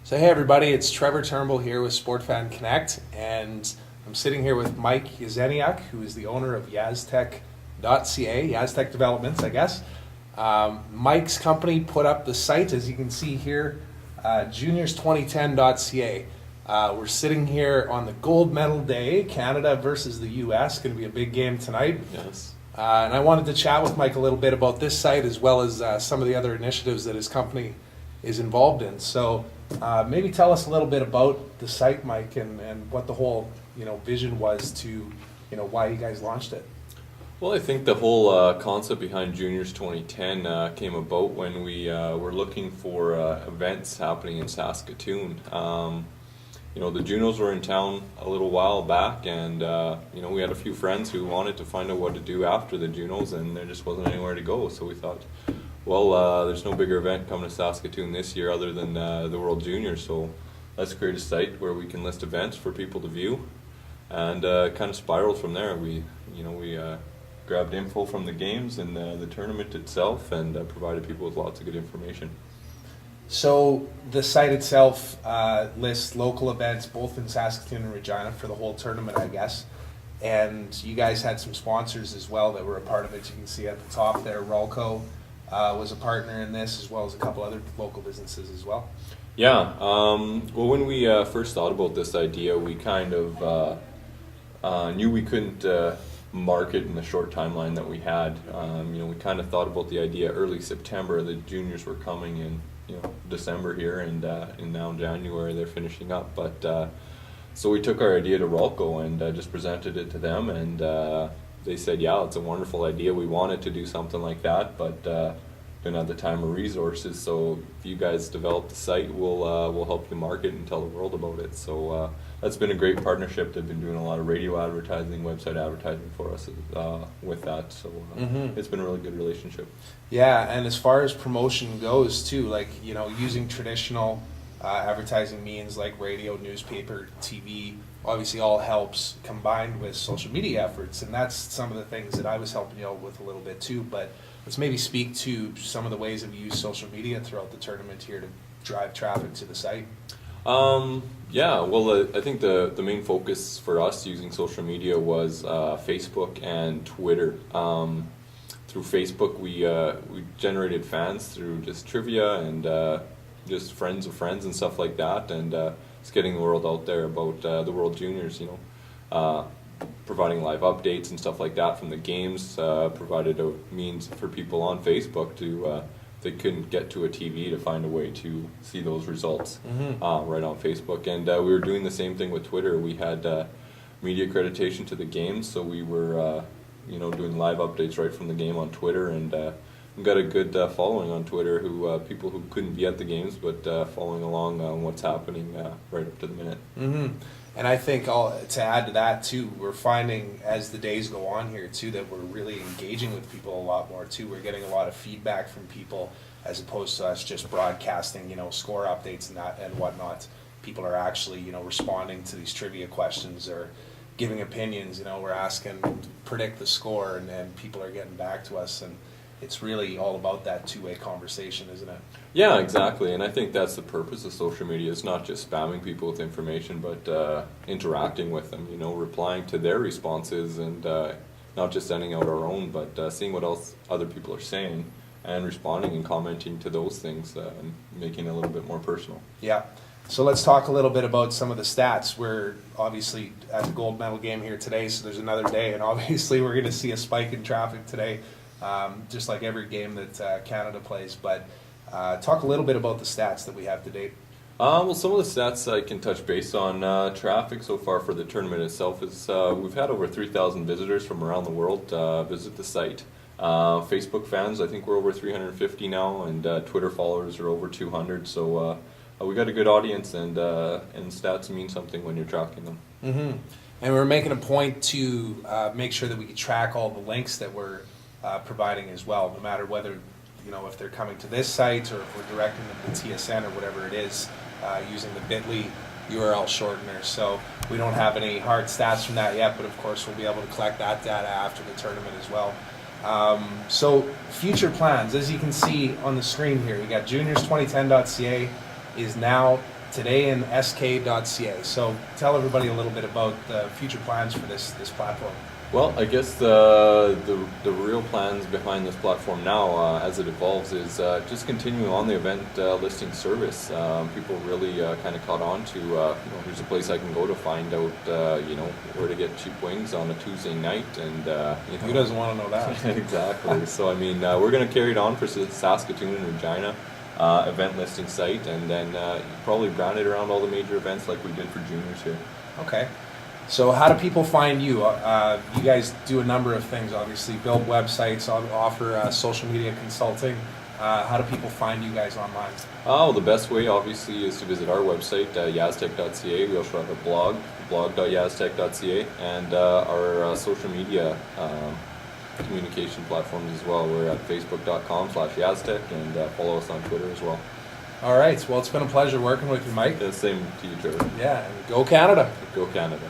So hey everybody, it's Trevor Turnbull here with SportFan Connect, and I'm sitting here with Mike Yazeniak, who is the owner of Yaztech.ca, Yaztech Developments, I guess. Mike's company put up the site, as you can see here, Juniors2010.ca. We're sitting here on the gold medal day, Canada versus the U.S. Going to be a big game tonight. Yes. And I wanted to chat with Mike a little bit about this site as well as some of the other initiatives that his company is involved in. So maybe tell us a little bit about the site, Mike, and what the whole vision was to why you guys launched it. Well, I think the whole concept behind Juniors 2010 came about when we were looking for events happening in Saskatoon. The Junos were in town a little while back, and we had a few friends who wanted to find out what to do after the Junos, and there just wasn't anywhere to go. So we thought, well, there's no bigger event coming to Saskatoon this year other than the World Juniors, so let's create a site where we can list events for people to view, and kind of spiraled from there. We grabbed info from the games and the tournament itself, and provided people with lots of good information. So the site itself lists local events both in Saskatoon and Regina for the whole tournament, I guess. And you guys had some sponsors as well that were a part of it. You can see at the top there, Rolco was a partner in this, as well as a couple other local businesses as well. Yeah. Well, when we first thought about this idea, we kind of knew we couldn't market in the short timeline that we had. We kind of thought about the idea early September. The juniors were coming in December here, and now in January they're finishing up. But so we took our idea to Rolco and just presented it to them, and they said, yeah, it's a wonderful idea. We wanted to do something like that, but didn't have the time or resources. So if you guys develop the site, we'll help you market and tell the world about it. So that's been a great partnership. They've been doing a lot of radio advertising, website advertising for us with that. So it's been a really good relationship. Yeah, and as far as promotion goes too, like using traditional advertising means like radio, newspaper, TV, obviously all helps, combined with social media efforts, and that's some of the things that I was helping you out with a little bit too. But let's maybe speak to some of the ways that we use social media throughout the tournament here to drive traffic to the site. Yeah, well, I think the main focus for us using social media was Facebook and Twitter. Through Facebook, we generated fans through just trivia and just friends of friends and stuff like that, and it's getting the world out there about the World Juniors, providing live updates and stuff like that from the games, provided a means for people on Facebook to, if they couldn't get to a TV, to find a way to see those results right on Facebook. And we were doing the same thing with Twitter. We had media accreditation to the games, so we were doing live updates right from the game on Twitter, and we've got a good following on Twitter, who people who couldn't be at the games, but following along on what's happening right up to the minute. And I think to add to that too, we're finding as the days go on here too that we're really engaging with people a lot more too. We're getting a lot of feedback from people as opposed to us just broadcasting, score updates and that and whatnot. People are actually, responding to these trivia questions or giving opinions. We're asking, predict the score, and people are getting back to us, and it's really all about that two-way conversation, isn't it? Yeah, exactly, and I think that's the purpose of social media. It's not just spamming people with information, but interacting with them, replying to their responses, and not just sending out our own, but seeing what else other people are saying and responding and commenting to those things, and making it a little bit more personal. Yeah. So let's talk a little bit about some of the stats. We're obviously at the gold medal game here today, so there's another day, and obviously we're going to see a spike in traffic today, just like every game that Canada plays. But talk a little bit about the stats that we have to date. Well, some of the stats I can touch base on. Traffic so far for the tournament itself is we've had over 3,000 visitors from around the world visit the site. Facebook fans, I think we're over 350 now, and Twitter followers are over 200. So we got a good audience, and stats mean something when you're tracking them. And we're making a point to make sure that we can track all the links that we're providing as well, no matter whether if they're coming to this site or if we're directing them to TSN or whatever it is, using the bit.ly URL shortener. So we don't have any hard stats from that yet, but of course we'll be able to collect that data after the tournament as well. So future plans, as you can see on the screen here, we got Juniors2010.ca is now todayinsk.ca. So tell everybody a little bit about the future plans for this platform. Well, I guess the real plans behind this platform now, as it evolves, is just continuing on the event listing service. People really kind of caught on to, here's a place I can go to find out, where to get cheap wings on a Tuesday night, and Who doesn't want to know that? Exactly. So I mean, we're going to carry it on for Saskatoon and Regina. Event listing site, and then probably brand it around all the major events like we did for juniors here. Okay. So how do people find you? You guys do a number of things, obviously. Build websites, offer social media consulting. How do people find you guys online? Oh, the best way, obviously, is to visit our website, yaztech.ca. We also have a blog.yaztech.ca, and our social media communication platforms as well. We're at facebook.com/yaztech, and follow us on Twitter as well. All right. Well, it's been a pleasure working with you, Mike. The same to you, Trevor. Yeah, and go Canada. Go Canada.